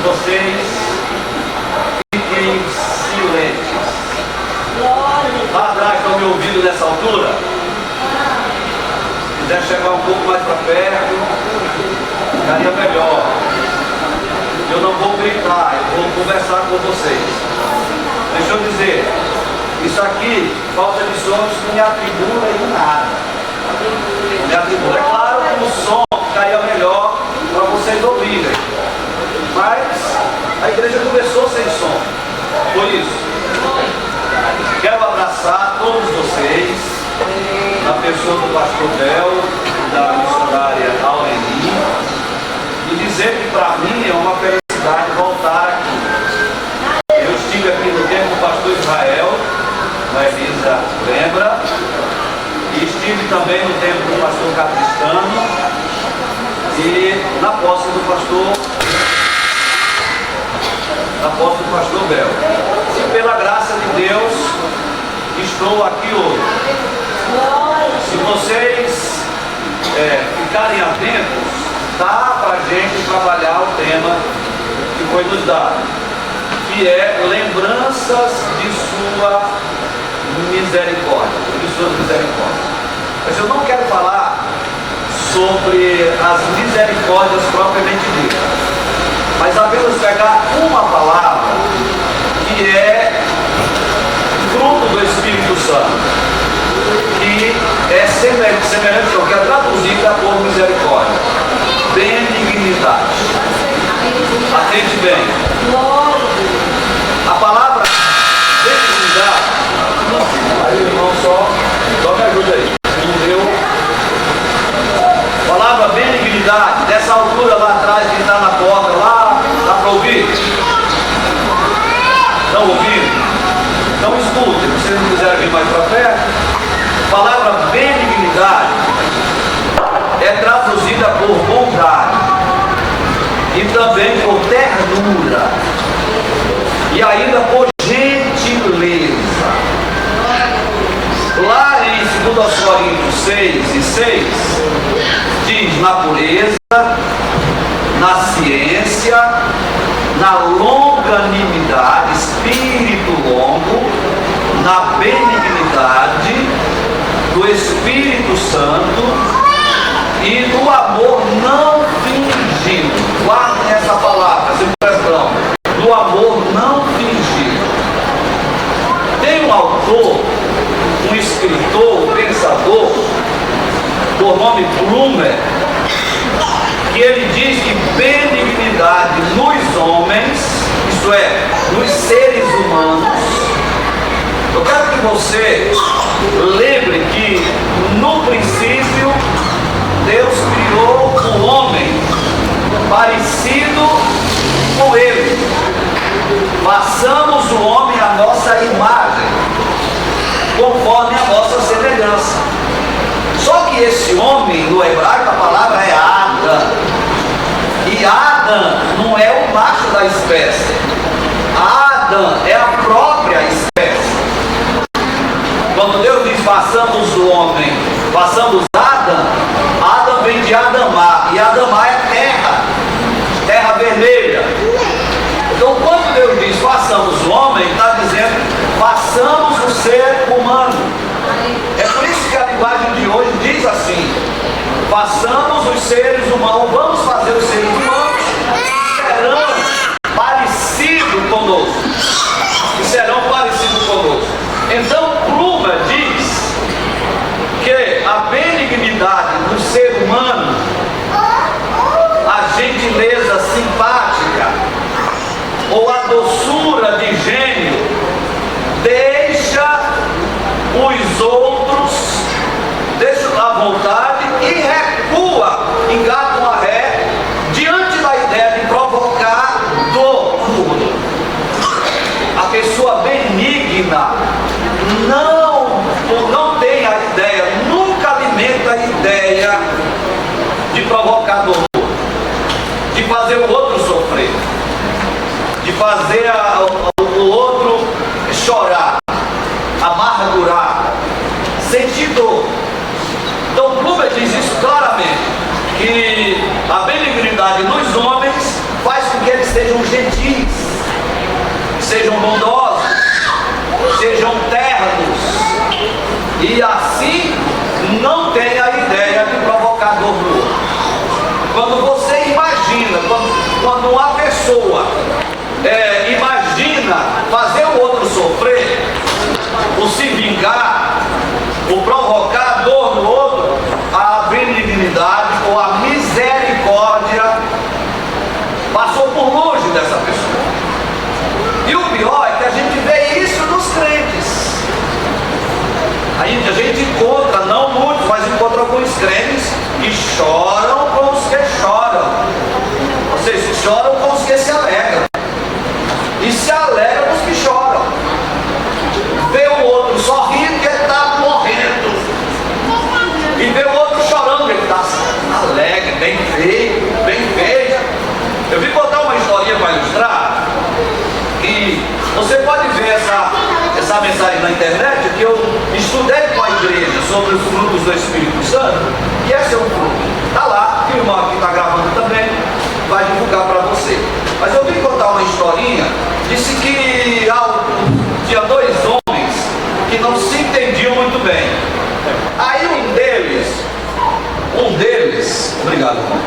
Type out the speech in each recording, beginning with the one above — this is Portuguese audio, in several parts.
vocês fiquem silentes. Lá atrás estão me ouvindo nessa altura? Se quiser chegar um pouco mais para perto, ficaria melhor. Eu não vou gritar, eu vou conversar com vocês. Deixa eu dizer, isso aqui, falta de som, isso não me atribula em nada. Não me atribula. É claro que o som ficaria melhor para vocês ouvirem. Mas a igreja começou sem som. Foi isso. Quero abraçar todos vocês, na pessoa do pastor Bel, da missionária Aureli, e dizer que para mim é uma felicidade voltar aqui. Eu estive aqui no tempo do pastor Israel, a Elisa lembra, e estive também no tempo do pastor Capristano e na posse do pastor Bel. E pela graça de Deus estou aqui hoje. Se vocês ficarem atentos, dá para a gente trabalhar o tema que foi nos dado, que é lembranças de sua misericórdia, de suas misericórdias. Mas eu não quero falar sobre as misericórdias propriamente ditas, mas apenas pegar uma palavra que é fruto do Espírito Santo, que é semelhante ao que é traduzida por misericórdia, benignidade. Atende bem. A palavra benignidade, aí o irmão só me ajuda aí. Entendeu? A palavra benignidade, dessa altura lá atrás, que está na porta, lá, dá para ouvir? Estão ouvindo? Então escutem, se vocês não quiserem vir mais para perto. A palavra benignidade é traduzida por bondade e também por ternura e ainda por gentileza. Lá em 2 Coríntios 6:6 diz: na pureza, na ciência, na longanimidade, espírito longo, na benignidade do Espírito Santo e do amor não fingido. Guardem essa palavra, essa expressão, do amor não fingido. Tem um autor, um escritor, um pensador, por nome Plumer, que ele diz que benignidade nos homens, isto é, nos seres humanos. Eu quero que você lembre que no princípio Deus criou o homem parecido com ele. Façamos o homem à nossa imagem, conforme a nossa semelhança. Só que esse homem, no hebraico, a palavra é Adam. E Adam não é o macho da espécie. Adam é a própria espécie. Quando Deus diz façamos o homem, façamos Adam, Adam vem de Adamá. E Adamá é terra, terra vermelha. Então quando Deus diz façamos o homem, está dizendo façamos o ser humano. É por isso que a linguagem de hoje diz assim: façamos os seres humanos, vamos fazer os seres humanos que serão parecidos conosco. Que serão parecidos conosco. Então Plumer diz que a benignidade do ser humano, a gentileza simpática ou a doçura de gênio deixa os outros, deixa à vontade e recua, engata uma ré diante da ideia de provocar dor no outro. A pessoa benigna não tem a ideia, nunca alimenta a ideia de provocar dor, de fazer o outro sofrer, de fazer o outro chorar, amargurar, sentir dor. Então Plumer diz isso claramente, que a benignidade nos homens faz com que eles sejam gentis. sejam bondosos, sejam ternos, e assim não tenha a ideia de provocar dor no outro. Quando você imagina, quando uma pessoa imagina fazer o outro sofrer, ou se vingar, ou provocar dor no outro, a benignidade ou a misericórdia passou por longe dessa pessoa. E o pior é que a gente vê isso nos crentes. A gente encontra, não muitos, mas encontra alguns crentes que choram com os que choram. Ou seja, choram com os que se alegram. E se alegram com os que choram. Vê o outro sorrindo que ele está morrendo. E vê o outro chorando que ele está alegre, bem feito, bem feito. Eu vim contar uma historinha para ilustrar. E você pode ver essa mensagem na internet, que eu estudei com a igreja sobre os frutos do Espírito Santo, e esse é um fruto. Está lá, que o irmão aqui está gravando também, vai divulgar para você. Mas eu vim contar uma historinha, disse que tinha dois homens que não se entendiam muito bem. Aí obrigado, irmão.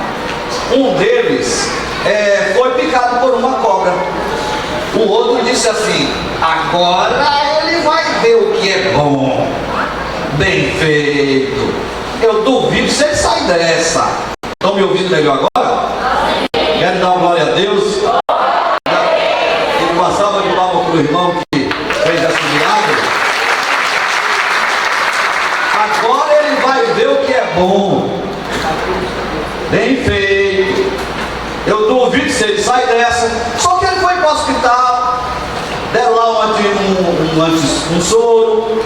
Um deles foi picado por uma cobra. O outro disse assim: agora ele vai ver o que é bom, bem feito. Eu duvido se ele sair dessa. Estão me ouvindo melhor agora? Quero dar uma glória a Deus. E uma salva de palmas para o irmão que fez esse milagre. Agora ele vai ver o que é bom, bem feito. Eu duvido se ele sai dessa. Só que ele foi para o hospital, deram lá um soro,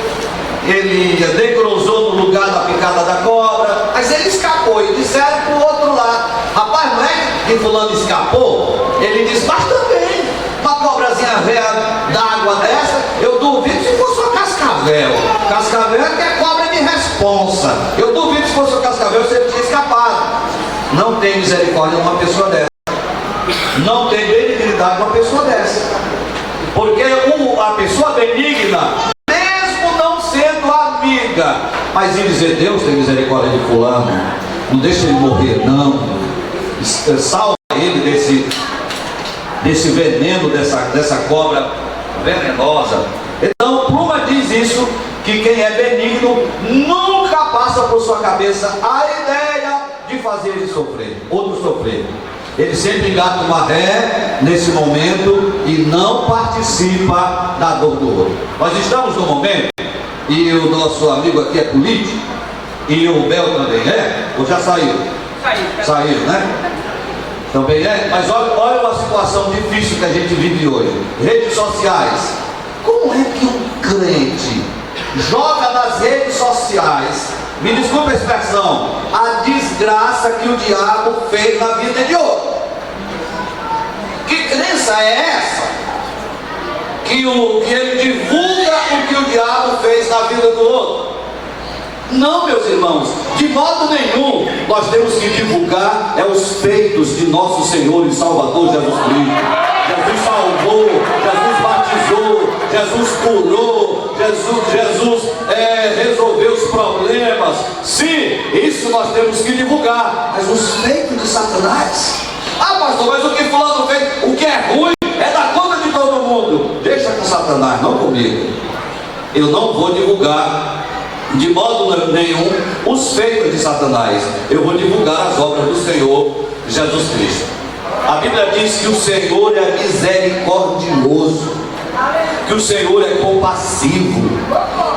ele decrosou no lugar da picada da cobra, mas ele escapou. E disseram para o outro lado: rapaz, não é que fulano escapou? Ele disse: mas também, uma cobrazinha velha d'água dessa, eu duvido se fosse uma cascavel. Cascavel é que é cobra de responsa. Eu duvido se fosse uma cascavel se ele tinha escapado. Não tem misericórdia uma pessoa dessa. Não tem benignidade uma pessoa dessa. Porque a pessoa benigna, mesmo não sendo amiga, mas em dizer: Deus tem misericórdia de fulano, não deixa ele morrer não, salva ele desse veneno, dessa cobra venenosa. Então Pluma diz isso, que quem é benigno nunca passa por sua cabeça a ideia de fazer ele sofrer, outro sofrer. Ele sempre engata uma ré nesse momento e não participa da dor do outro. Nós estamos no momento, e o nosso amigo aqui é político, e o Bel também é, ou já saiu? Saiu, né? Também é, mas olha uma situação difícil que a gente vive hoje. Redes sociais. Como é que um crente joga nas redes sociais, me desculpa a expressão, a desgraça que o diabo fez na vida de outro? Que crença é essa? Que ele divulga o que o diabo fez na vida do outro? Não, meus irmãos, de modo nenhum. Nós temos que divulgar os feitos de nosso Senhor e Salvador Jesus Cristo. Jesus salvou, Jesus batizou, Jesus curou, Jesus resolveu os problemas. Sim, isso nós temos que divulgar. Mas os feitos de Satanás? Ah, pastor, mas o que fulano fez, o que é ruim, é da conta de todo mundo. Deixa com Satanás, não comigo. Eu não vou divulgar de modo nenhum os feitos de Satanás. Eu vou divulgar as obras do Senhor Jesus Cristo. A Bíblia diz que o Senhor é misericordioso, que o Senhor é compassivo,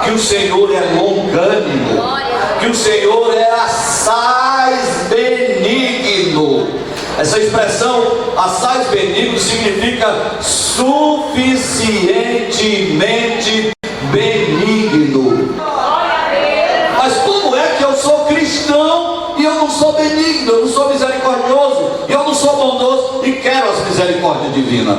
que o Senhor é longânimo, que o Senhor é assaz benigno. Essa expressão assaz benigno significa suficientemente benigno. Mas como é que eu sou cristão e eu não sou benigno, eu não sou misericordioso, eu não sou bondoso e quero as misericórdias divinas?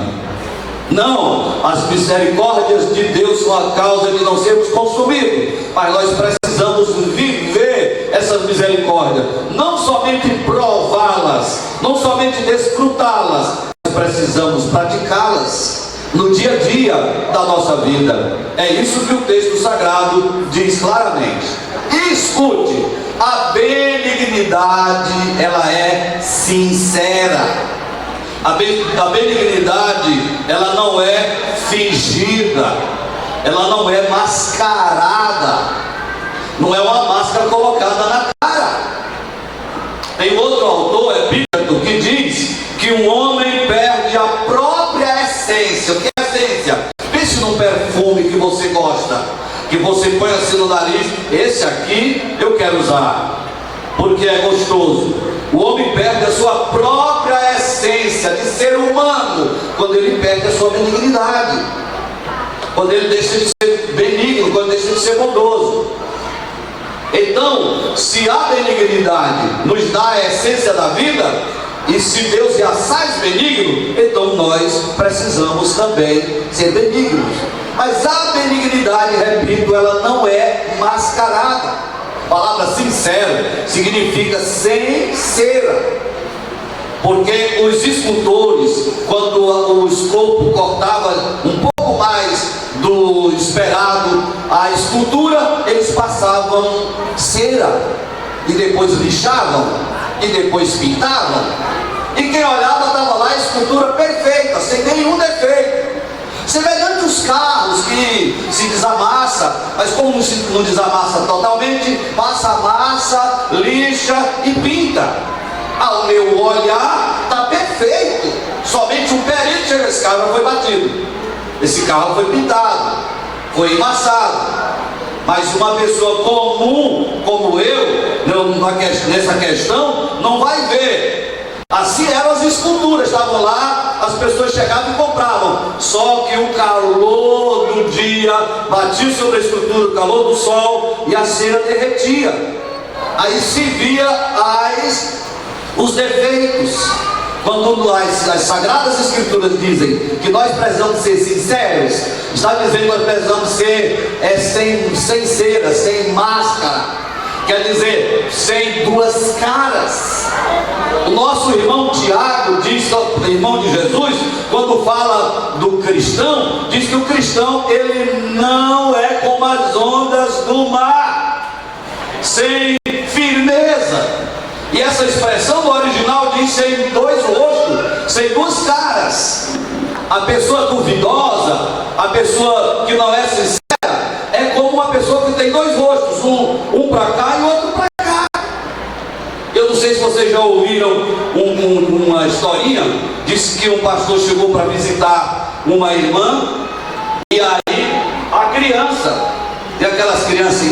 Não, as misericórdias de Deus são a causa de não sermos consumidos, mas nós precisamos viver essas misericórdias, não somente prová-las, não somente desfrutá-las, mas precisamos praticá-las. no dia a dia da nossa vida. É isso que o texto sagrado diz claramente. E escute, a benignidade, ela é sincera. A benignidade, ela não é fingida, ela não é mascarada, não é uma máscara colocada na cara. Tem outro autor, Epíteto, que diz que um homem perde a própria essência. O que é essência? Pense num perfume que você gosta, que você põe assim no nariz. Esse aqui eu quero usar, porque é gostoso. O homem perde a sua própria essência de ser humano quando ele perde a sua benignidade, quando ele deixa de ser benigno, quando deixa de ser bondoso. Então, se a benignidade nos dá a essência da vida, e se Deus é assaz benigno, então nós precisamos também ser benignos. Mas a benignidade, repito, ela não é mascarada. A palavra sincero significa sincera. Porque os escultores, quando o escopo cortava um pouco mais do esperado a escultura, eles passavam cera, e depois lixavam, e depois pintavam, e quem olhava estava lá a escultura perfeita, sem nenhum defeito. Semelhante aos carros que se desamassa, mas como não desamassa totalmente, passa a massa, lixa e pinta. Ao meu olhar está perfeito, somente um perito chega, esse carro não foi batido, esse carro foi pintado, foi emassado. Mas uma pessoa comum como eu, nessa questão, não vai ver. Assim eram as esculturas, estavam lá, as pessoas chegavam e compravam. Só que o calor do dia batia sobre a escultura, o calor do sol, e a cera derretia. Aí se via os defeitos. Quando as Sagradas Escrituras dizem que nós precisamos ser sinceros, está dizendo que nós precisamos ser sem cera, sem máscara. Quer dizer, sem duas caras. O nosso irmão Tiago diz, irmão de Jesus, quando fala do cristão, diz que o cristão, ele não é como as ondas do mar, sem firmeza. E essa expressão do original diz sem dois rostos, sem duas caras. A pessoa duvidosa, a pessoa que não é sincera, é como uma pessoa que tem dois rostos, um para cá e outro para cá. Eu não sei se vocês já ouviram uma historinha. Disse que um pastor chegou para visitar uma irmã, e aí a criança, e aquelas crianças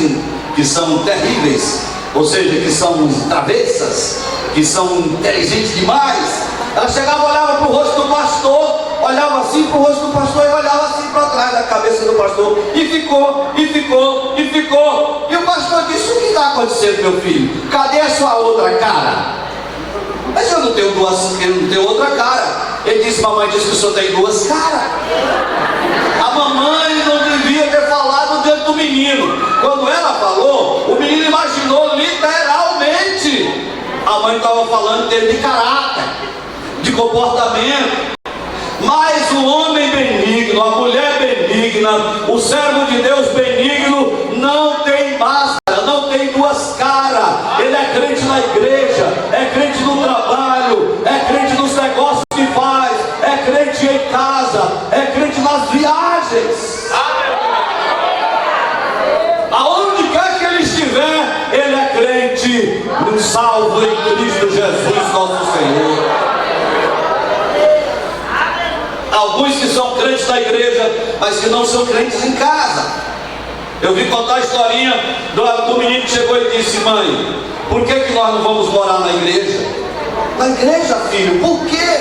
que são terríveis, ou seja, que são travessas, que são inteligentes demais, ela chegava, olhava para o rosto do pastor, olhava assim para o rosto do pastor e olhava assim para trás da cabeça do pastor, e ficou. E o pastor disse: o que está acontecendo, meu filho? Cadê a sua outra cara? Mas eu não tenho outra cara. Ele disse: mamãe disse que o senhor tem duas caras. A mamãe não devia ter falado diante do menino. Quando ela falou, o menino imaginou literalmente. A mãe estava falando dele de caráter, de comportamento. Mas o homem benigno, a mulher benigna, o servo de Deus benigno, não tem máscara, não tem duas caras. Ele é crente na igreja, é crente no trabalho, é crente nos negócios que faz, é crente em casa, é crente nas viagens. Aonde quer que ele estiver, ele é crente, um salvo em Cristo Jesus, nosso Senhor. Alguns que são crentes na igreja, mas que não são crentes em casa. Eu vi contar a historinha do menino que chegou e disse: mãe, por que nós não vamos morar na igreja? Na igreja, filho, por quê?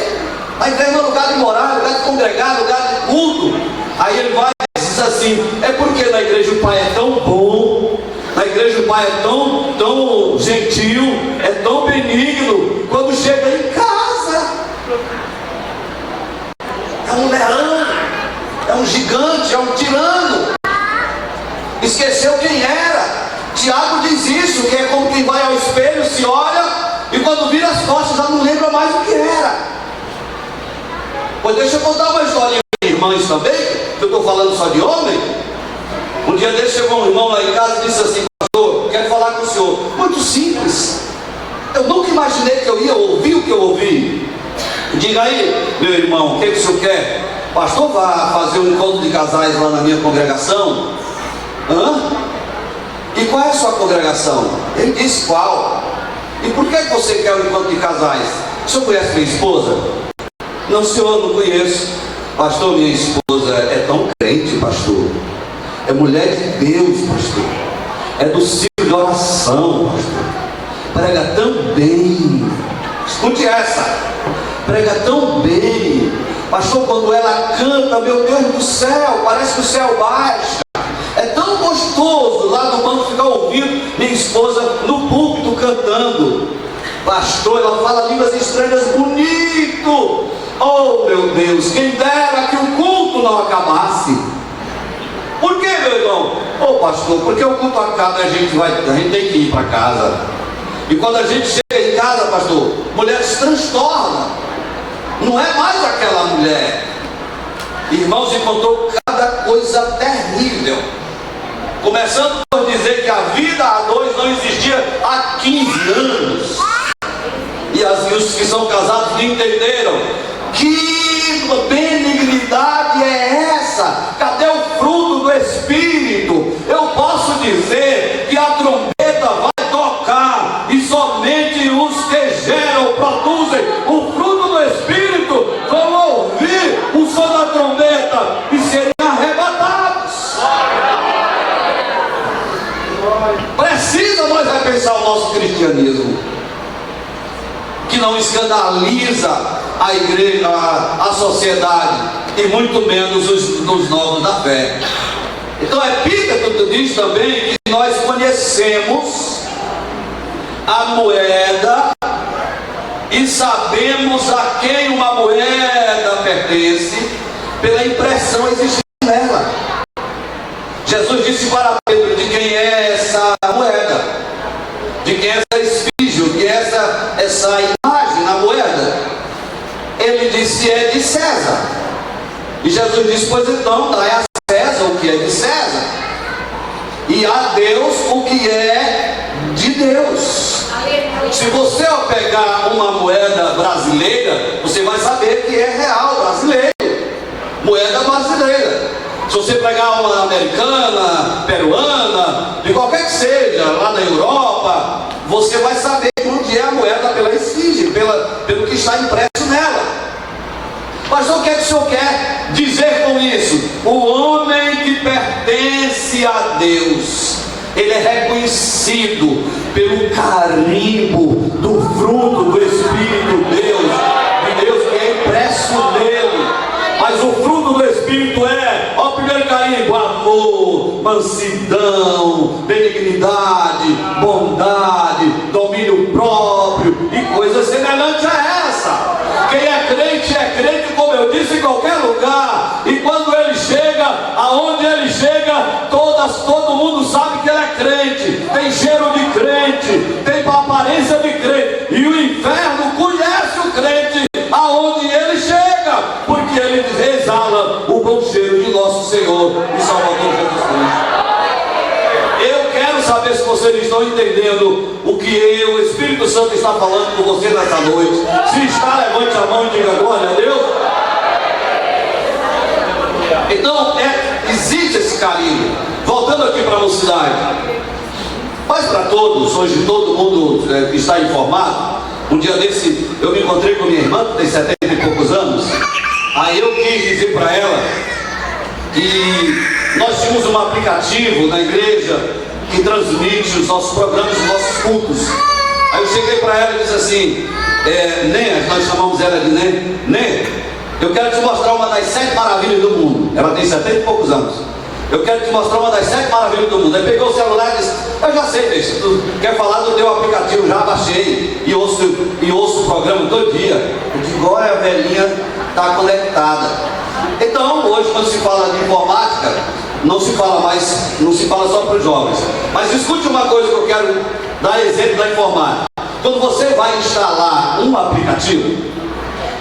A igreja é lugar de morar, lugar de congregar, lugar de culto. Aí ele vai e diz assim: é porque na igreja o pai é tão bom, na igreja o pai é tão gentil, é tão benigno, quando chega em casa é um leão, é um gigante, é um tirano. Esqueceu quem era. Tiago diz isso, que é como quem vai ao espelho, se olha, e quando vira as costas já não lembra mais o que era. Pois deixa eu contar uma historinha. irmãs também, que eu estou falando só de homem. Um dia desse chegou um irmão lá em casa e disse assim: pastor, quero falar com o senhor. Muito simples. Eu nunca imaginei que eu ia ouvir o que eu ouvi. Diga aí, meu irmão, o que o senhor quer? Pastor, vá fazer um encontro de casais lá na minha congregação. Hã? E qual é a sua congregação? Ele disse: qual? E por que você quer um encontro de casais? O senhor conhece minha esposa? Não, senhor, não conheço. Pastor, minha esposa é tão crente, pastor. É mulher de Deus, pastor. É do círculo de oração, pastor. Prega tão bem. Escute essa. Prega tão bem. Pastor, quando ela canta, meu Deus do céu, parece que o céu baixa. É tão gostoso lá no banco ficar ouvindo minha esposa no púlpito cantando. Pastor, ela fala línguas estranhas bonito. Oh, meu Deus, quem dera que o culto não acabasse. Por que, meu irmão? Oh, pastor, porque o culto acaba e a gente tem que ir para casa. E quando a gente chega em casa, pastor, mulher se transtorna. Não é mais aquela mulher. Irmãos, encontrou cada coisa terrível. Começando por dizer que a vida a dois não existia há 15 anos. E os que são casados não entenderam. Que benignidade é essa? Cadê o fruto do Espírito? Eu posso dizer que a trombeta vai tocar e somente os que geram, produzem o fruto do Espírito vão ouvir o som da trombeta e serem arrebatados. Precisa nós repensar o nosso cristianismo, que não escandaliza a igreja, a sociedade, e muito menos os novos da fé. Então Epíteto diz também que nós conhecemos a moeda e sabemos a quem uma moeda pertence pela impressão existente nela. Jesus disse para Pedro: de quem é essa moeda? De quem é essa esfinge? De quem é essa imagem na moeda? Ele disse: é de César. E Jesus disse: pois então, dai a César o que é de César, e a Deus o que é de Deus. Se você pegar uma moeda brasileira, você vai saber que é real, brasileiro. Moeda brasileira. Se você pegar uma americana, peruana, de qualquer que seja, lá na Europa, você vai saber onde é a moeda pela esfinge, pelo que está impresso nela. Mas o que é que o senhor quer dizer com isso? O homem que pertence a Deus, ele é reconhecido pelo carimbo do fruto do Espírito de Deus que é impresso nele. Mas o fruto do Espírito é, ó, o primeiro carimbo: amor, mansidão, benignidade, bondade, domínio próprio e coisas semelhantes a essa. Quem é crente, como eu disse, em qualquer lugar. E quando ele chega, aonde ele chega, todo mundo sabe que ele é crente. Tem cheiro de crente, tem aparência de crente. E o inferno conhece o crente aonde ele chega, porque ele exala o bom cheiro de nosso Senhor e Salvador Jesus Cristo. Eu quero saber se vocês estão entendendo o que o Espírito Santo está falando com você nessa noite. Se está, levante a mão e diga glória a Deus. Então, existe esse carinho. Voltando aqui para a mocidade. Mas para todos, hoje todo mundo está informado. Um dia desse, eu me encontrei com minha irmã, que tem 70 e poucos anos. Aí eu quis dizer para ela que nós tínhamos um aplicativo na igreja que transmite os nossos programas, os nossos cultos. Aí eu cheguei para ela e disse assim: Né, nós chamamos ela de Né, eu quero te mostrar uma das 7 maravilhas do mundo. Ela tem 70 e poucos anos. Eu quero te mostrar uma das 7 maravilhas do mundo. Aí pegou o celular e disse: eu já sei, deixa, tu quer falar do teu aplicativo, já baixei e ouço o programa todo dia. Eu digo: olha, a velhinha está conectada. Então, hoje, quando se fala de informática, não se fala só para os jovens. Mas escute uma coisa que eu quero dar exemplo da informática. Quando você vai instalar um aplicativo,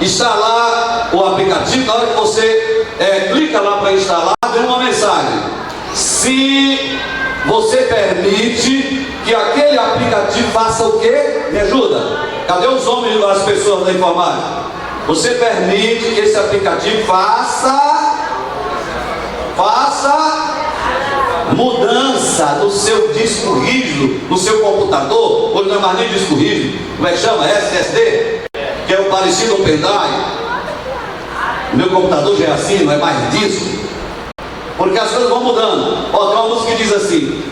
instalar o aplicativo, na hora que você clica lá para instalar, vem uma mensagem: se você permite que aquele aplicativo faça o quê? Me ajuda? Cadê os homens e as pessoas da informática? Você permite que esse aplicativo faça mudança no seu disco rígido, no seu computador. Hoje não é mais nem disco rígido, como é que chama? SSD, que é o parecido ao pendrive. Meu computador já é assim, não é mais disco, porque as coisas vão mudando. Ó, tem uma música que diz assim: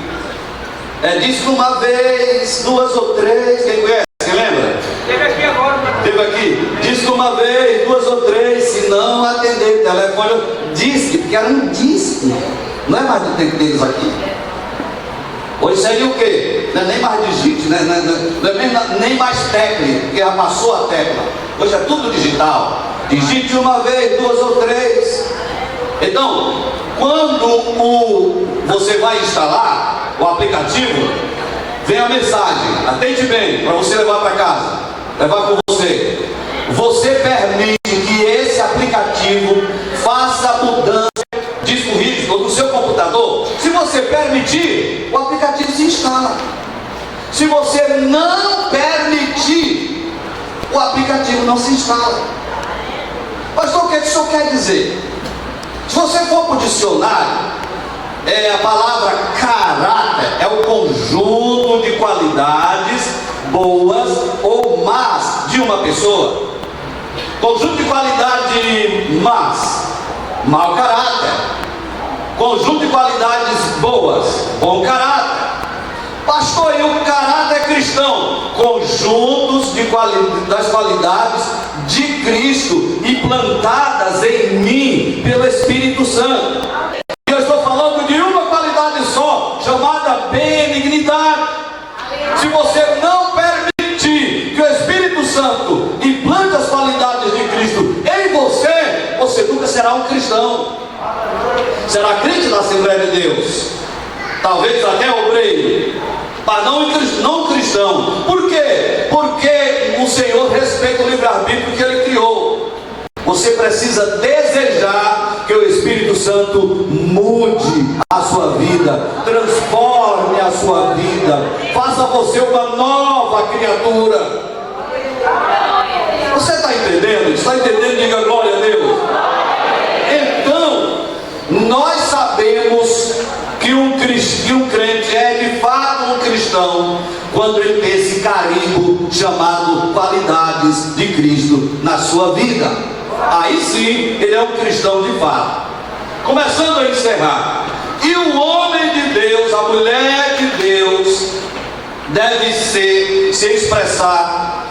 disco uma vez, duas ou três. Quem conhece? Quem lembra? Teve aqui agora. Teve aqui: disco uma vez, duas ou três, se não atender o telefone, disque, porque era um disco. Não é mais do tempo deles aqui. Hoje seria o quê? Não é nem mais digite, não é nem mais tecla, porque já passou a tecla. Hoje é tudo digital. Digite uma vez, duas ou três. Então, quando você vai instalar o aplicativo, vem a mensagem: atende bem, para você levar para casa, levar com você. Você permite que esse aplicativo faça mudança disco rígido no seu computador? Se você permitir, o aplicativo se instala. Se você não permitir, o aplicativo não se instala. Pastor, o que isso quer dizer? Se você for para o dicionário, a palavra caráter é o conjunto de qualidades boas ou más de uma pessoa. Conjunto de qualidades más, mau caráter. Conjunto de qualidades boas, bom caráter. Pastor, e o caráter cristão? Conjuntos das qualidades de Cristo implantadas em mim pelo Espírito Santo. E eu estou falando de uma qualidade só, chamada benignidade. Se você não permitir que o Espírito Santo implante as qualidades de Cristo em você, você nunca será um cristão. Será crente da Assembleia de Deus, talvez até obreiro, mas não cristão. Por quê? Porque o Senhor respeita o livre-arbítrio que Ele criou. Você precisa desejar que o Espírito Santo mude a sua vida, transforme a sua vida, faça você uma nova criatura. Você está entendendo? Está entendendo? Diga glória a Deus. Então, nós sabemos que um crente é de fato um cristão quando ele tem esse carimbo chamado qualidades de Cristo na sua vida. Aí sim, ele é um cristão de fato. Começando a encerrar. E o homem de Deus, a mulher de Deus, deve se expressar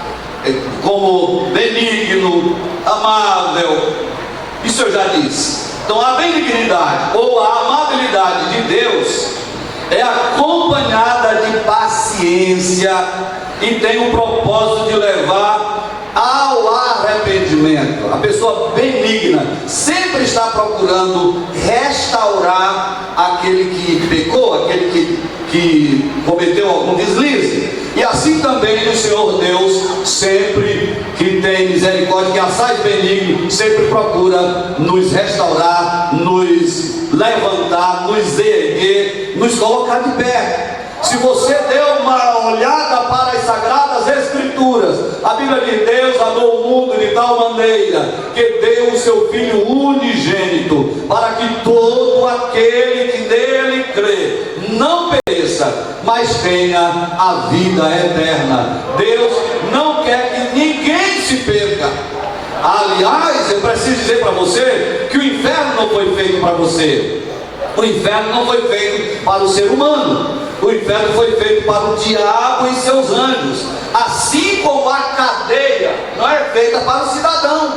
como benigno, amável. Isso eu já disse. Então a benignidade ou a amabilidade de Deus é acompanhada de paciência e tem o propósito de levar ao arrependimento. A pessoa benigna sempre está procurando restaurar aquele que pecou, aquele que cometeu algum deslize. E assim também o Senhor Deus, sempre que tem misericórdia, que assaz benigno, sempre procura nos restaurar, nos levantar, nos erguer, nos colocar de pé. Se você deu uma olhada para as Sagradas Escrituras, a Bíblia diz: Deus amou o mundo de tal maneira que deu o seu Filho unigênito, para que todo aquele que nele crê não pereça, mas tenha a vida eterna. Deus não quer que ninguém se perca. Aliás, eu preciso dizer para você que o inferno não foi feito para você. O inferno não foi feito para o ser humano. O inferno foi feito para o diabo e seus anjos. Assim como a cadeia não é feita para o cidadão.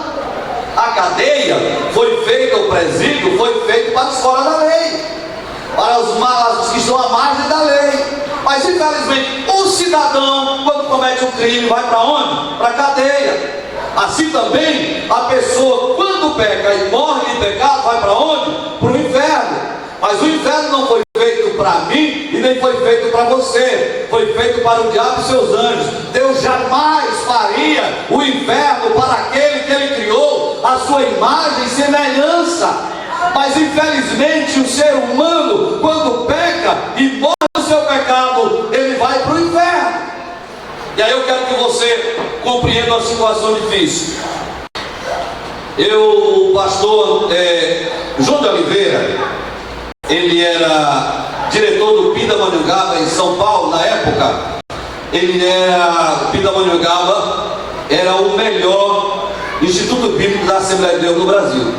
A cadeia foi feita, o presídio foi feito para os fora da lei, para os que estão à margem da lei. Mas infelizmente o cidadão, quando comete um crime, vai para onde? Para a cadeia. Assim também a pessoa, quando peca e morre em pecado, vai para onde? Para o inferno. Mas o inferno não foi feito para mim e nem foi feito para você. Foi feito para o diabo e seus anjos. Deus jamais faria o inferno para aquele que Ele criou à sua imagem e semelhança. Mas infelizmente o ser humano, quando peca e morre no seu pecado, ele vai para o inferno. E aí eu quero que você compreenda uma situação difícil. O pastor João de Oliveira, ele era diretor do Pindamonhangaba em São Paulo na época. O Pindamonhangaba era o melhor instituto bíblico da Assembleia de Deus no Brasil.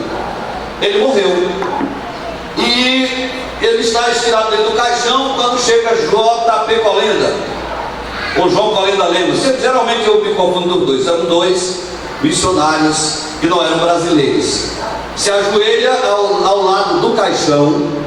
Ele morreu e ele está estirado dentro do caixão quando chega J.P. Colenda ou João Colenda Lemos. Geralmente eu me confundo dos dois. Eram dois missionários que não eram brasileiros. Se ajoelha ao lado do caixão,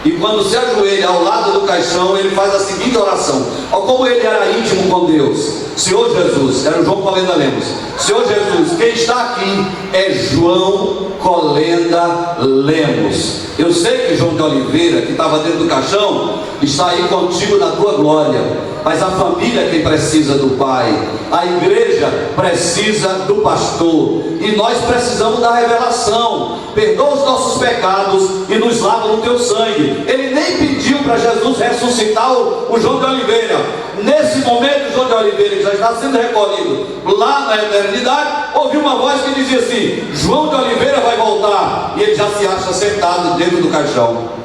e quando se ajoelha ao lado do caixão, ele faz a seguinte oração. Olha como ele era íntimo com Deus. Senhor Jesus, era o João Colenda Lemos. Senhor Jesus, quem está aqui é João Colenda Lemos. Eu sei que João de Oliveira, que estava dentro do caixão, está aí contigo na tua glória. Mas a família é quem precisa do Pai, a igreja precisa do pastor, e nós precisamos da revelação. Perdoa os nossos pecados e nos lava no teu sangue. Ele nem pediu para Jesus ressuscitar o João de Oliveira. Nesse momento, João de Oliveira, que já está sendo recolhido lá na eternidade, ouviu uma voz que dizia assim: João de Oliveira vai voltar, e ele já se acha sentado dentro do caixão.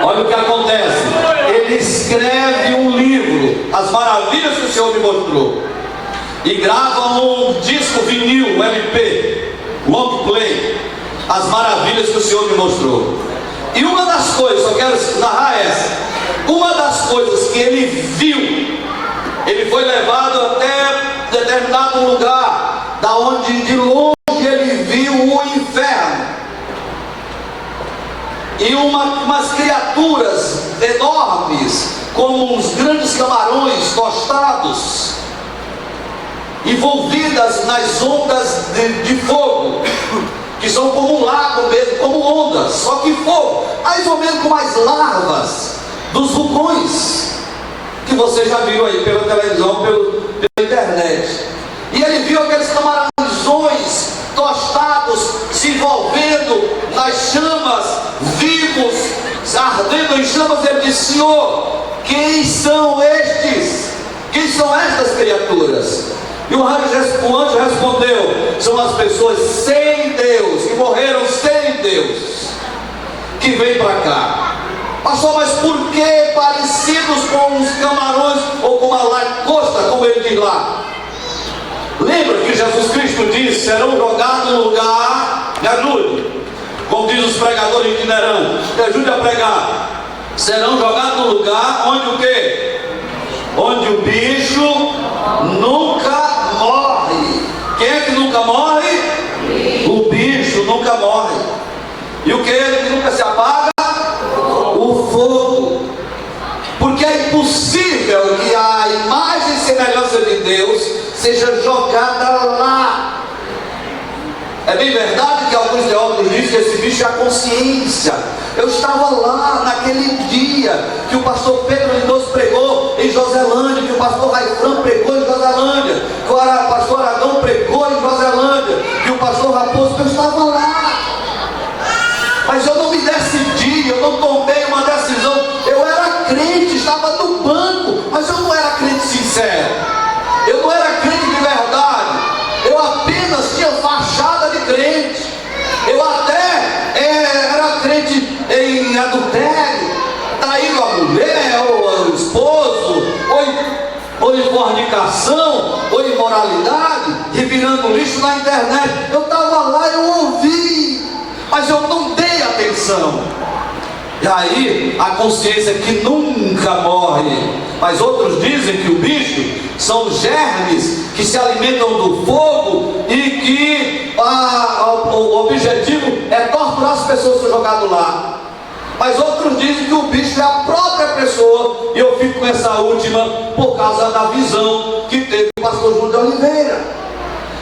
Olha o que acontece. Ele escreve um livro, As Maravilhas que o Senhor me mostrou, e grava um disco vinil, um LP, long play, As Maravilhas que o Senhor me mostrou. E uma das coisas, eu quero narrar essa, uma das coisas que ele viu, ele foi levado até determinado lugar, da onde de longe ele viu o inferno. E umas criaturas enormes, como uns grandes camarões tostados, envolvidas nas ondas de fogo, que são como um lago mesmo, como ondas, só que fogo, mais ou menos como as larvas dos vulcões, que você já viu aí pela televisão, pela internet. E ele viu aqueles camarões tostados se envolvendo nas chamas, vivos, ardendo em chamas. Ele disse: Senhor, quem são estes? Quem são estas criaturas? E o anjo respondeu: são as pessoas sem Deus, que morreram sem Deus, que vêm para cá. Pastor, mas por que parecidos com os camarões ou com a lagosta, como ele diz lá? Lembra que Jesus Cristo disse: serão jogados no lugar, me ajude, como diz os pregadores itinerantes, me ajude a pregar. Serão jogados no lugar onde o quê? Onde o bicho nunca morre. Quem é que nunca morre? O bicho nunca morre. E o que nunca se apaga? O fogo. Porque é impossível que a imagem e semelhança de Deus seja jogada lá. É bem verdade que alguns teólogos dizem que esse bicho é a consciência. Eu estava lá naquele dia que o pastor Pedro Lindoso pregou em Joselândia, que o pastor Raifran pregou em Joselândia, que o pastor Aragão pregou em Joselândia, que o pastor Raposo. Eu estava lá, mas eu não me decidi, eu não tomei uma decisão. Eu era crente, estava no banco, mas eu não era crente sincero, eu não era crente de verdade, eu apenas tinha fachada de crente. Eu até era crente em adultério, traindo a mulher, ou o esposo, ou em fornicação, ou em imoralidade, revirando lixo na internet. Eu estava lá, eu ouvi, mas eu não dei atenção. E aí, a consciência que nunca morre. Mas outros dizem que o bicho são germes que se alimentam do fogo e que o objetivo é torturar as pessoas que são jogadas lá. Mas outros dizem que o bicho é a própria pessoa. E eu fico com essa última por causa da visão que teve o pastor João de Oliveira.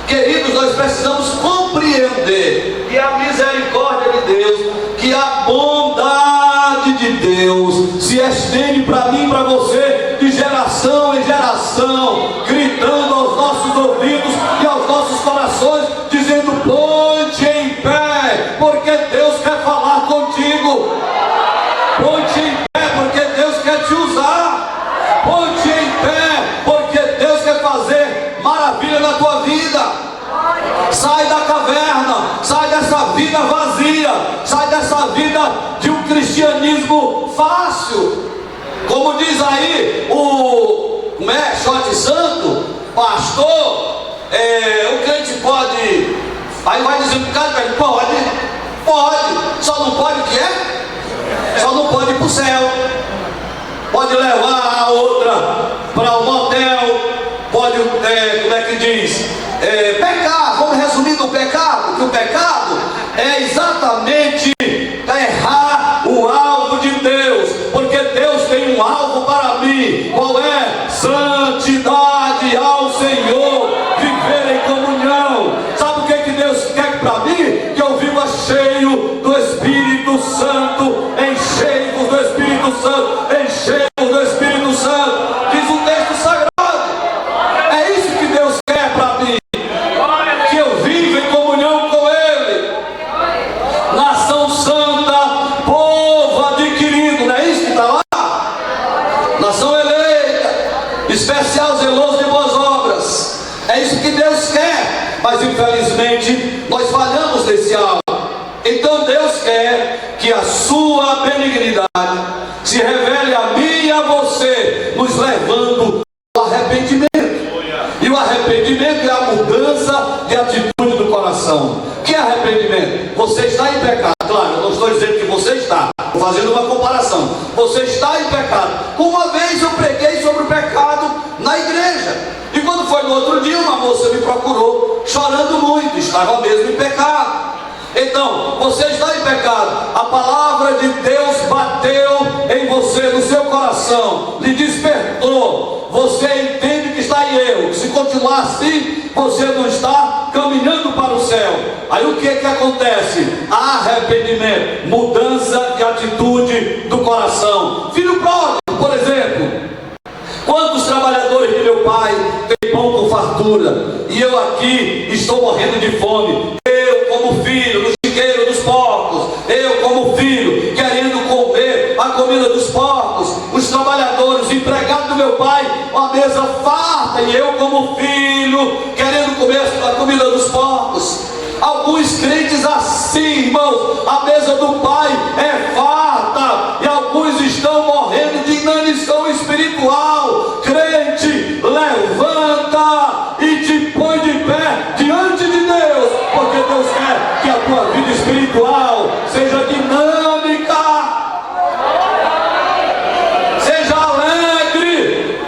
Queridos, nós precisamos compreender que a misericórdia de Deus, que a bondade de Deus se estende para mim e para você, de geração em geração, gritando aos nossos ouvidos e aos nossos corações, dizendo: vida vazia, sai dessa vida de um cristianismo fácil. Como diz aí o Shot Santo, pastor, o crente pode, aí vai dizer pro cara, pode, só não pode o que é? Só não pode ir para o céu. Pode levar a outra para o motel, pode, como é que diz? Pecar, vamos resumir do pecado, que o pecado é exatamente errar o alvo de Deus, porque Deus tem um alvo para mim, qual é? Santidade ao Senhor, viver em comunhão. Sabe o que Deus quer para mim? Que eu viva cheio do Espírito Santo, enchei-vos do Espírito Santo, enchei-vos do Espírito Santo, diz o texto sagrado. É isso que Deus quer para mim, que eu viva em comunhão com Ele. Nação santa, povo adquirido, não é isso que está lá? Nação eleita, especial, zeloso de boas obras. É isso que Deus quer, mas infelizmente nós falhamos nesse alvo. Então Deus quer que a sua benignidade se revele a mim e a você, nos levando ao arrependimento. E o arrependimento é a mudança de atitude do coração. Que é arrependimento? Você está em pecado. Claro, eu não estou dizendo que você está, estou fazendo uma comparação. Você está em pecado. Uma vez eu preguei sobre o pecado na igreja, e quando foi no outro dia, uma moça me procurou chorando muito, estava mesmo em pecado. Então, você está em pecado, a palavra de Deus bateu em você, no seu coração, lhe despertou, você entende que está em erro. Se continuar assim, você não está caminhando para o céu. Aí o que acontece? Arrependimento, mudança de atitude do coração. Filho pródigo, por exemplo, quantos trabalhadores de meu pai têm pão com fartura, e eu aqui estou morrendo de fome? Eu como filho, no chiqueiro dos porcos, eu como filho, querendo comer a comida dos porcos, os trabalhadores, empregados do meu pai, uma mesa farta, e eu como filho, querendo comer a comida dos porcos. Alguns crentes assim, irmãos, a mesa do pai é farta, e alguns estão morrendo de inanição espiritual. Crente, levanta e te põe de pé diante de Deus, porque Deus quer que a tua vida espiritual seja dinâmica, seja alegre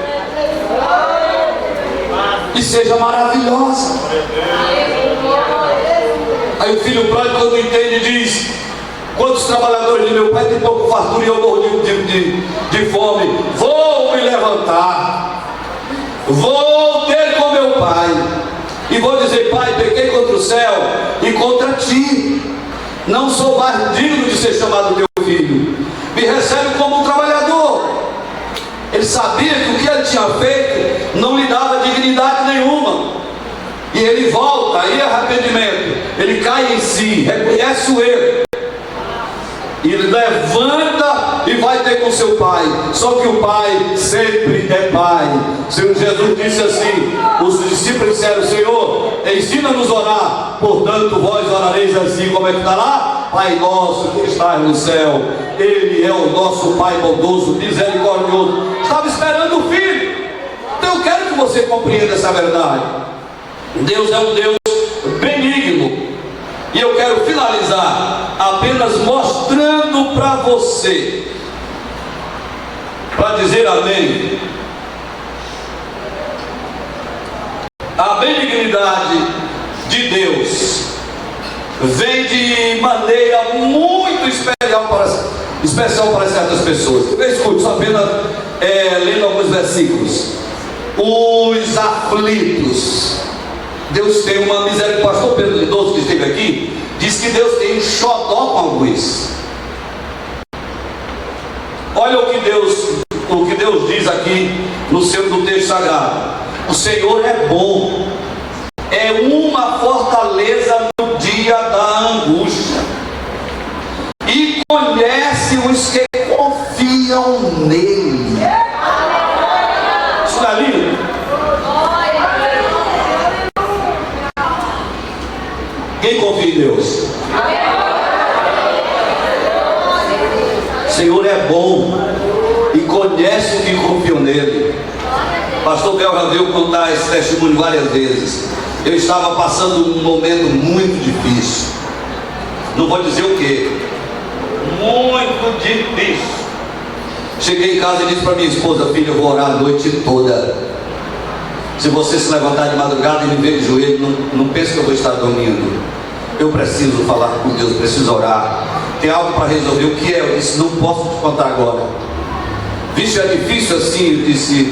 e seja maravilhosa. Aí o filho pródigo, quando entende, diz: quantos trabalhadores de meu pai têm pouco fartura e eu morro de fome? Vou me levantar, vou ter com meu pai e vou dizer: pai, pequei contra o céu e contra ti, não sou mais digno de ser chamado teu filho, me recebe como um trabalhador. Ele sabia que o que ele tinha feito não lhe dava dignidade nenhuma, e ele volta, aí é arrependimento, ele cai em si, reconhece o erro, e ele levanta e vai ter com seu pai. Só que o pai sempre é pai. O Senhor Jesus disse assim, os discípulos disseram: Senhor, ensina-nos a orar, portanto vós orareis assim. Como é que está lá? Pai nosso que estás no céu. Ele é o nosso Pai bondoso, misericordioso. Estava esperando o filho. Então eu quero que você compreenda essa verdade. Deus é um Deus benigno. E eu quero finalizar apenas mostrando para você, para dizer amém. A benignidade de Deus vem de maneira muito especial para certas pessoas. Escute, só apenas lendo alguns versículos. Os aflitos, Deus tem uma misericórdia. O pastor Pedro Lindoso, que esteve aqui, diz que Deus tem um xodó com alguns. Olha o que Deus diz aqui no texto sagrado: o Senhor é bom, é uma fortaleza no dia da angústia, e conhece os que confiam nele. Isso não é lindo? Quem confia em Deus? Senhor é bom e conhece o que confiam nele. Pastor Bel já veio contar esse testemunho várias vezes. Eu estava passando um momento muito difícil. Não vou dizer o que. Muito difícil. Cheguei em casa e disse para minha esposa: filha, eu vou orar a noite toda. Se você se levantar de madrugada e me ver de joelho, não pense que eu vou estar dormindo. Eu preciso falar com Deus, preciso orar. Tem algo para resolver. O que é? Eu disse: não posso te contar agora. Vixe, é difícil assim. Eu disse: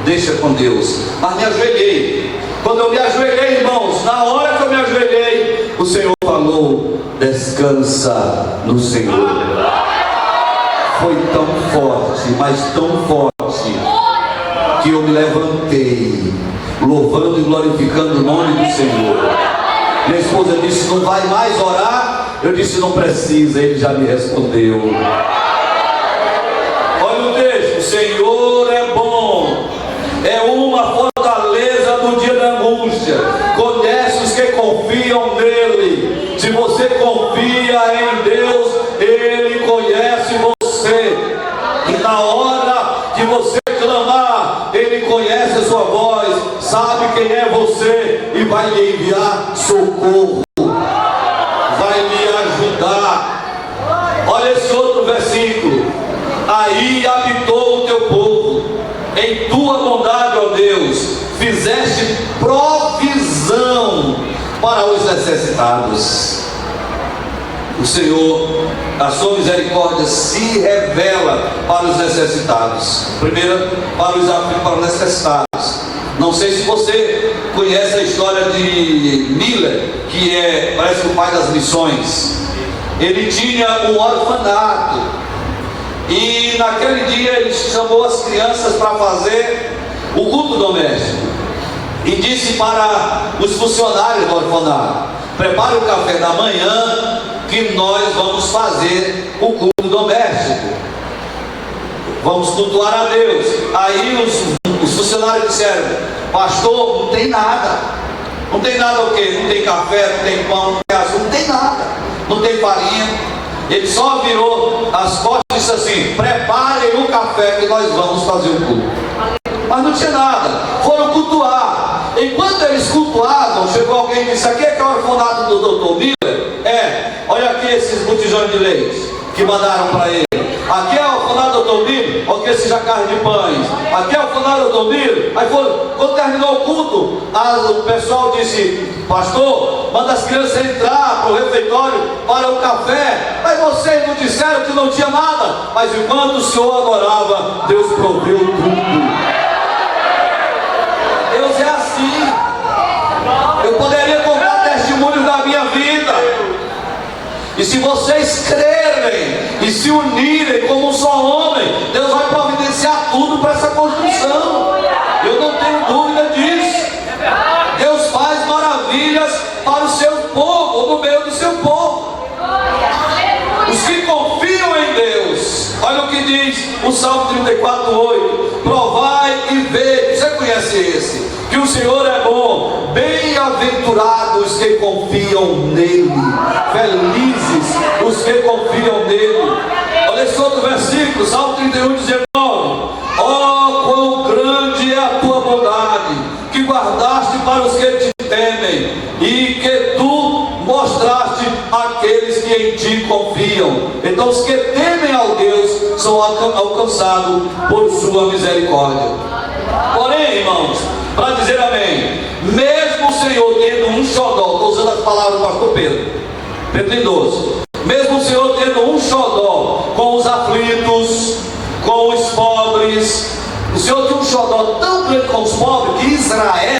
deixa com Deus. Mas me ajoelhei. Quando eu me ajoelhei, irmãos, na hora que eu me ajoelhei, o Senhor falou: descansa no Senhor. Foi tão forte, mas tão forte, que eu me levantei, louvando e glorificando o nome do Senhor. Minha esposa disse: não vai mais orar? Eu disse: não precisa, ele já me respondeu. Olha o texto: o Senhor é bom, é uma fortaleza no dia da angústia, conhece os que confiam nele. Se você confia em Deus, ele conhece você, e na hora que você clamar, ele conhece a sua voz, sabe quem é você e vai lhe enviar socorro, vai lhe ajudar. Olha esse outro versículo: aí habitou o teu povo, em tua bondade, ó Deus, fizeste provisão para os necessitados. O Senhor, a sua misericórdia se revela para os necessitados. Primeiro, para os aflitos, para os necessitados. Não sei se você conhece a história de Miller, que parece o pai das missões. Ele tinha um orfanato, e naquele dia ele chamou as crianças para fazer o culto doméstico, e disse para os funcionários do orfanato: prepare o café da manhã, que nós vamos fazer o culto doméstico, vamos cultuar a Deus. Aí os funcionários disseram: pastor, não tem nada. Não tem nada o quê? Não tem café, não tem pão, não tem açúcar, não tem nada, não tem farinha. Ele só virou as costas e disse assim: preparem o café que nós vamos fazer o culto. Mas não tinha nada. Foram cultuar. Enquanto eles cultuavam, chegou alguém e disse: aqui é que é o orfanato do doutor Miller? Olha aqui esses botijões de leite que mandaram para ele. Aqui é o orfanato do doutor Miller, olha aqui esse jacaré de pães. Aqui é o orfanato do doutor Miller. Aí quando terminou o culto, o pessoal disse: pastor, manda as crianças entrar para o refeitório para o café. Mas vocês não disseram que não tinha nada. Mas enquanto o Senhor adorava, Deus proveu tudo. Deus é assim. Eu poderia contar testemunhos da minha vida, e se vocês crerem e se unirem como um só homem, Deus vai providenciar tudo para essa construção. Eu não tenho dúvida disso. Deus faz maravilhas para o seu povo, ou no meio do seu povo. Os que confiam em Deus, olha o que diz o Salmo 34:8: provai e vede. Você conhece esse? Que o Senhor é bom, bem-aventurados que confiam nele, felizes os que confiam nele. Olha esse outro versículo, Salmo 31:19: ó, quão grande é a tua bondade, que guardaste para os que te temem, e que tu mostraste àqueles que em ti confiam. Então os que temem ao Deus são alcançados por sua misericórdia. Porém, irmãos, para dizer amém, mesmo o Senhor tendo um xodó, estou usando as palavras do pastor Pedro Lindoso, mesmo o Senhor tendo um xodó com os aflitos, com os pobres, o Senhor tinha um xodó tão grande com os pobres, que Israel,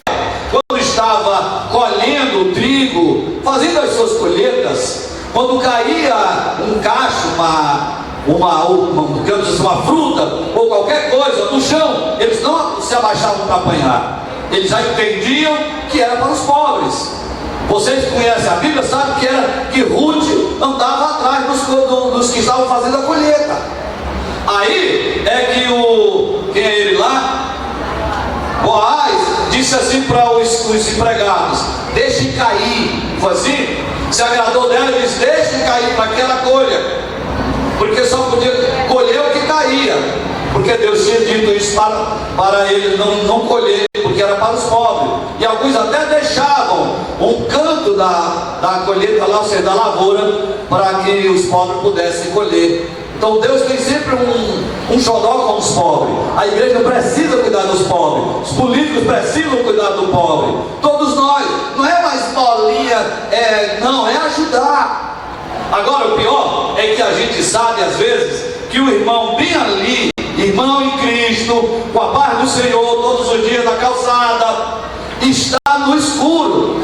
quando estava colhendo trigo, fazendo as suas colheitas, quando caía um cacho, uma fruta ou qualquer coisa no chão, eles não se abaixavam para apanhar. Eles já entendiam que era para os pobres. Vocês que conhecem a Bíblia sabem que Ruth andava atrás dos que estavam fazendo a colheita. Aí é que quem é ele lá? Boaz disse assim para os empregados: deixem cair. Foi assim? Se agradou dela e disse: deixem cair para que ela colha. porque só podia colher o que caía, porque Deus tinha dito isso para eles não colher, porque era para os pobres. E alguns até deixavam um canto da colheita lá, ou seja, da lavoura, para que os pobres pudessem colher. Então Deus tem sempre um xodó com os pobres. A igreja precisa cuidar dos pobres, os políticos precisam cuidar do pobre, todos nós. Não é mais bolinha, não, é ajudar. Agora o pior é que a gente sabe às vezes que o irmão bem ali, irmão em Cristo, com a paz do Senhor todos os dias na calçada, está no escuro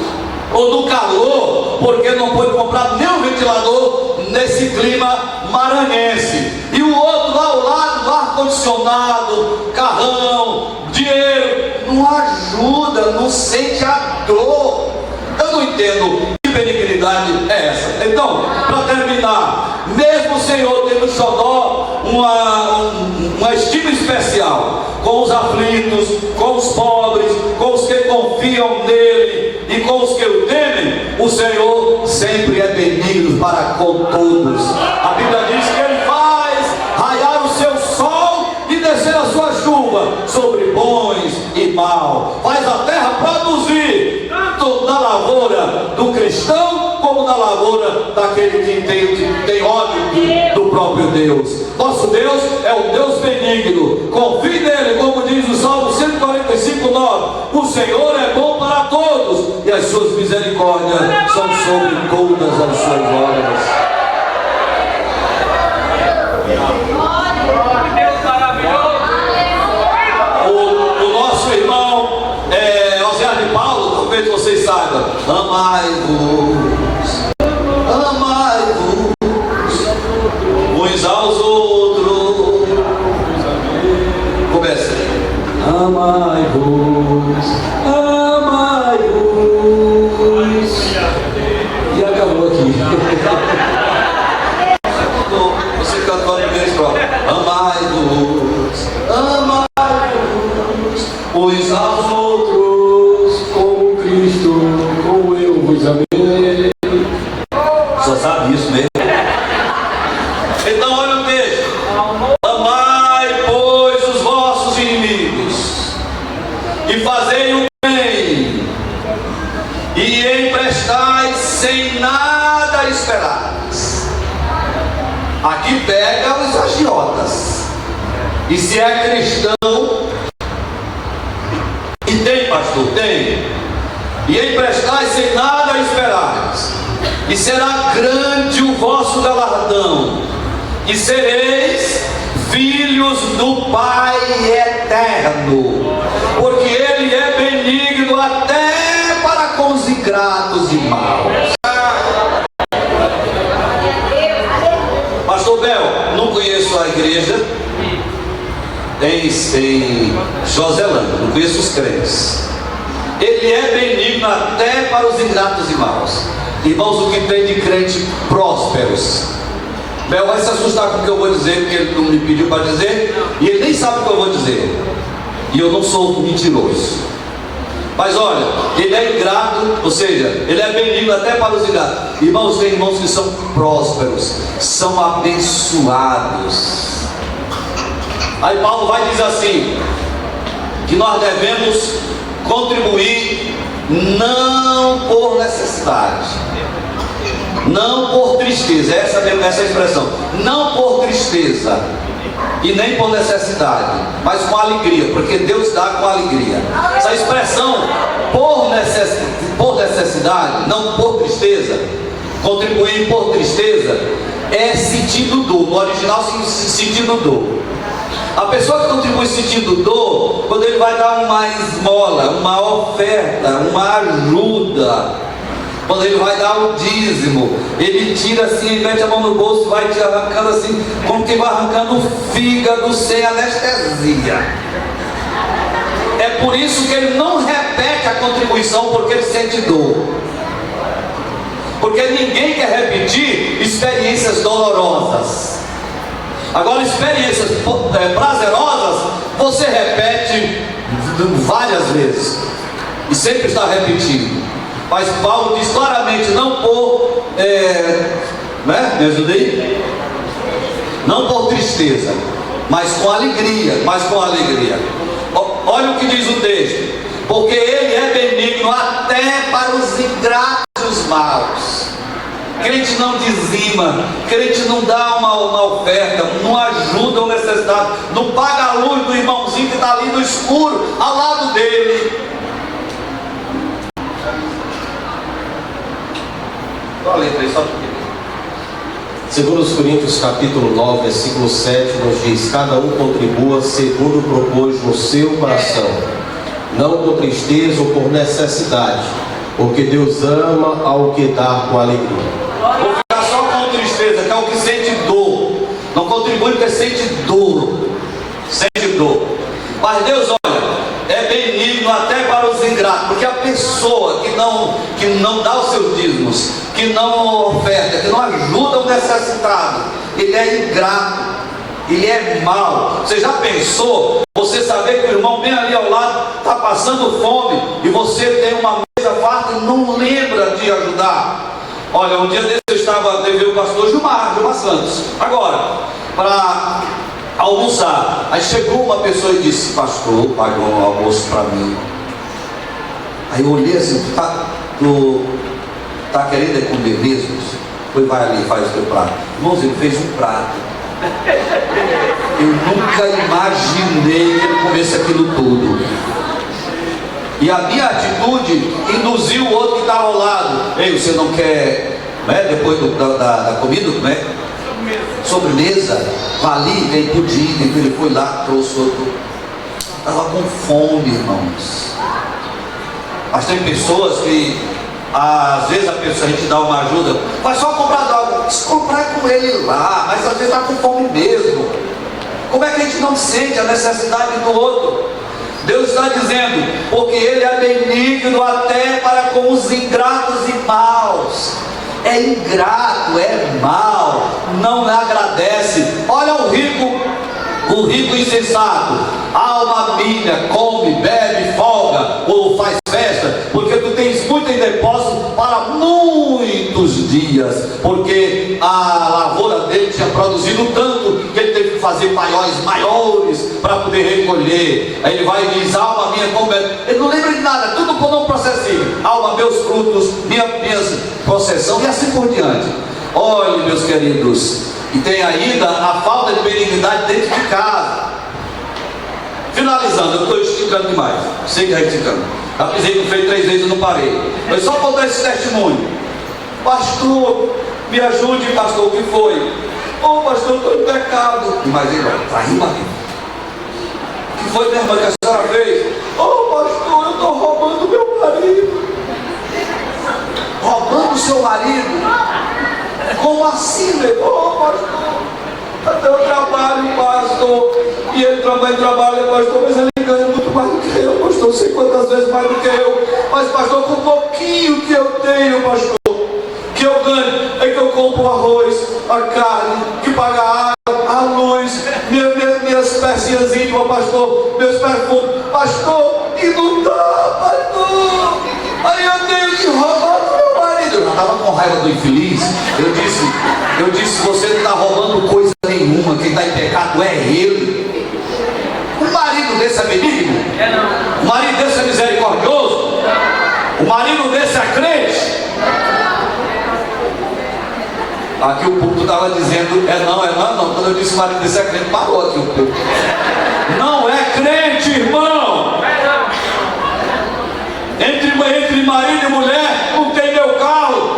ou no calor, porque não pôde comprar nem um ventilador nesse clima maranhense. E o outro lá ao lado, ar-condicionado, carrão, dinheiro, não ajuda, não sente a dor. Eu não entendo que benignidade é essa. Então, para terminar, mesmo o Senhor tendo xodó, uma estima especial com os aflitos, com os pobres, com os que confiam nele e com os que o temem, o Senhor sempre é benigno para com todos. A Bíblia diz que ele faz raiar o seu sol e descer a sua chuva sobre bons e maus, faz a terra produzir tanto na lavoura do cristão como na lavoura daquele que tem ódio do próprio Deus. Nosso Deus é um Deus benigno. Confie nele, como diz o Salmo 145:9. O Senhor é bom para todos e as suas misericórdias são sobre todas as suas obras. Deus maravilhoso. O nosso irmão Osés de Paulo, talvez vocês saibam: amai-vos, amai-vos uns aos outros. Começa: amai-vos, amai-vos. E acabou aqui. Você cantou a primeira estrofe: amai-vos, amai-vos uns aos outros, como Cristo, como eu vos amei. Só sabe isso mesmo. Então olha o texto: amai, pois, os vossos inimigos, e fazei o bem, e emprestai sem nada esperar. Aqui pega os agiotas. E se é cristão, e tem, pastor, tem. E emprestai sem nada esperar, e será grande o vosso galardão, e sereis filhos do Pai eterno, porque Ele é benigno até para com os ingratos e maus. Pastor Bel, não conheço a igreja em Joselândia, não conheço os crentes. Ele é benigno até para os ingratos e maus. Irmãos, o que tem de crente prósperos? Bel vai se assustar com o que eu vou dizer, porque ele não me pediu para dizer, e ele nem sabe o que eu vou dizer. E eu não sou mentiroso. Mas olha, ele é ingrato, ou seja, ele é benigno até para os ingratos. Irmãos, tem irmãos que são prósperos, são abençoados. Aí Paulo vai dizer assim, que nós devemos contribuir não por necessidade, não por tristeza, essa expressão, não por tristeza e nem por necessidade, mas com alegria, porque Deus dá com alegria. Essa expressão por necessidade, não por tristeza, contribuir por tristeza, é sentindo dor, no original sentindo dor. A pessoa que contribui sentindo dor, quando ele vai dar uma esmola, uma oferta, uma ajuda, quando ele vai dar o dízimo, ele tira assim, mete a mão no bolso e vai te arrancando assim, como que vai arrancando o fígado sem anestesia. É por isso que ele não repete a contribuição, porque ele sente dor. Porque ninguém quer repetir experiências dolorosas. Agora, experiências prazerosas, você repete várias vezes e sempre está repetindo. Mas Paulo diz claramente, não por, me ajudei? não por tristeza, mas com alegria, Olha o que diz o texto: porque ele é benigno até para os ingratos e os maus. Crente não dizima, crente não dá uma oferta, não ajuda o necessitado, não paga a luz do irmãozinho que está ali no escuro, ao lado dele. Olha a letra aí, só porque. Segundo os Coríntios capítulo 9, versículo 7, nos diz: cada um contribua segundo propôs no seu coração, não com tristeza ou por necessidade, porque Deus ama ao que dá com alegria. Vou ficar só com tristeza, que é o que sente dor. Não contribui porque sente dor. Mas Deus, olha, é benigno até para os ingratos, porque a pessoa que não dá os seus dízimos, que não oferta, que não ajuda o necessitado, ele é ingrato, ele é mau. Você já pensou, você saber que o irmão bem ali ao lado está passando fome, e você tem uma mesa farta e não lembra de ajudar? Olha, um dia desse eu estava devendo o pastor Gilmar Santos, agora, para almoçar. Aí chegou uma pessoa e disse: pastor, pagou um almoço para mim. Aí eu olhei assim: tu tá querendo comer mesmo? Pois vai ali, faz o teu prato. Irmãos, ele fez um prato. Eu nunca imaginei que ele comesse aquilo tudo. E a minha atitude induziu o outro que estava ao lado: ei, você não quer, né, depois da comida, né, sobremesa? Vá ali, tem pudim. Então ele foi lá, trouxe outro. Estava com fome, irmãos. Mas tem pessoas que, às vezes a gente dá uma ajuda, vai só comprar algo, se comprar com ele lá, mas às vezes está com fome mesmo. Como é que a gente não sente a necessidade do outro? Deus está dizendo: porque ele é benigno até para com os ingratos e maus. É ingrato, é mau, não agradece. Olha o rico insensato: alma minha, come, bebe, folga ou faz festa, porque tu tens muito em depósito para muitos dias, porque a lavoura dele tinha produzido tanto que ele teve que fazer paióis maiores para poder recolher. Aí ele vai e diz: alma minha, come, bebe. Ele não lembra de nada, tudo por um processinho. Alma, meus frutos, minha possessão, e assim por diante. Olhe, meus queridos, e tem ainda a falta de benignidade dentro de casa. Finalizando, eu estou esticando demais, sei que está esticando. Já pisei no freio 3 vezes e não parei. Mas só para dar esse testemunho: pastor, me ajude, pastor. O que foi? Ô, pastor, eu estou em pecado. Mas ele traiu o marido. O que foi, minha irmã, que a senhora fez? Ô, pastor, eu estou roubando meu marido. Roubando o seu marido? Como assim, meu? Ô, pastor, até eu trabalho, pastor, e ele também trabalha, pastor, mas ele ganha muito mais do que eu, pastor, sei quantas vezes mais do que eu, mas, pastor, com o pouquinho que eu tenho, pastor, que eu ganho, é que eu compro o arroz, a carne, que paga a água, a luz, minhas pecinhas íntimas, pastor, meus perfumes, pastor, e não dá, pastor, aí eu tenho que roubar do meu marido. Eu já estava com raiva do infeliz. Eu disse: você não está roubando coisa nenhuma, quem está em pecado é ele. Um marido desse é benigno? O marido desse é misericordioso? O marido desse é crente? Aqui o público estava dizendo: é não. Quando eu disse o marido desse é crente, parou aqui o público. Não é crente, irmão. Entre marido e mulher, não tem meu carro,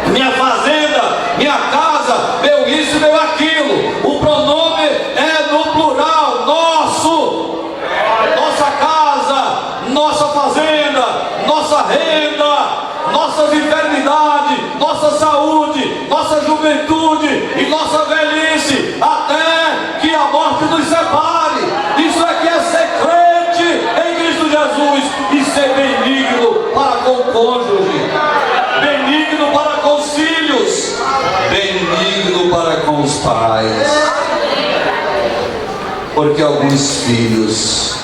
minha fazenda, minha casa, meu isso, meu aquilo. O pronome é no plural: nosso, nossa casa, nossa fazenda, nossa renda, nossas enfermidades, nossa saúde, nossa juventude e nossa velhice, até que a morte nos separe. Isso aqui é ser crente em Cristo Jesus e ser benigno para com o cônjuge, benigno para com os filhos, benigno para com os pais. Porque alguns filhos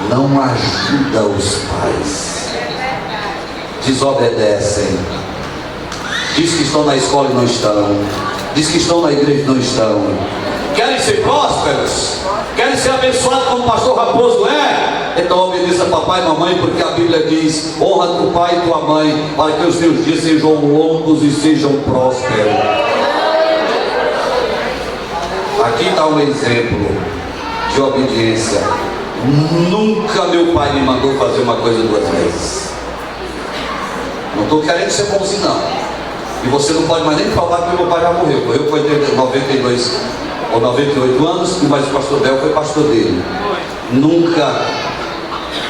não ajudam os pais, desobedecem, diz que estão na escola e não estão, Diz que estão na igreja e não estão. Querem ser prósperos? Querem ser abençoados como o pastor Raposo é? Então obedeça papai e mamãe, porque a Bíblia diz: honra teu pai e tua mãe, para que os teus dias sejam longos e sejam prósperos. Aqui está um exemplo de obediência. Nunca meu pai me mandou fazer uma coisa duas vezes. Não estou querendo ser bonzinho não. E você não pode mais nem provar que meu pai já morreu. Morreu com 92 ou 98 anos, mas o pastor Bel foi pastor dele. Nunca.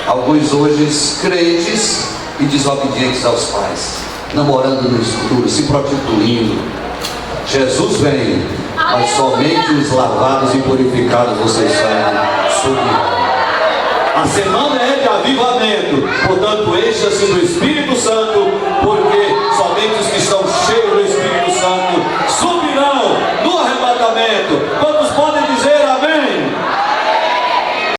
Alguns hoje crentes e desobedientes aos pais, namorando no escuro, se prostituindo. Jesus vem, mas somente os lavados e purificados vocês subirão. A semana é de avivamento, portanto encha-se do Espírito Santo, porque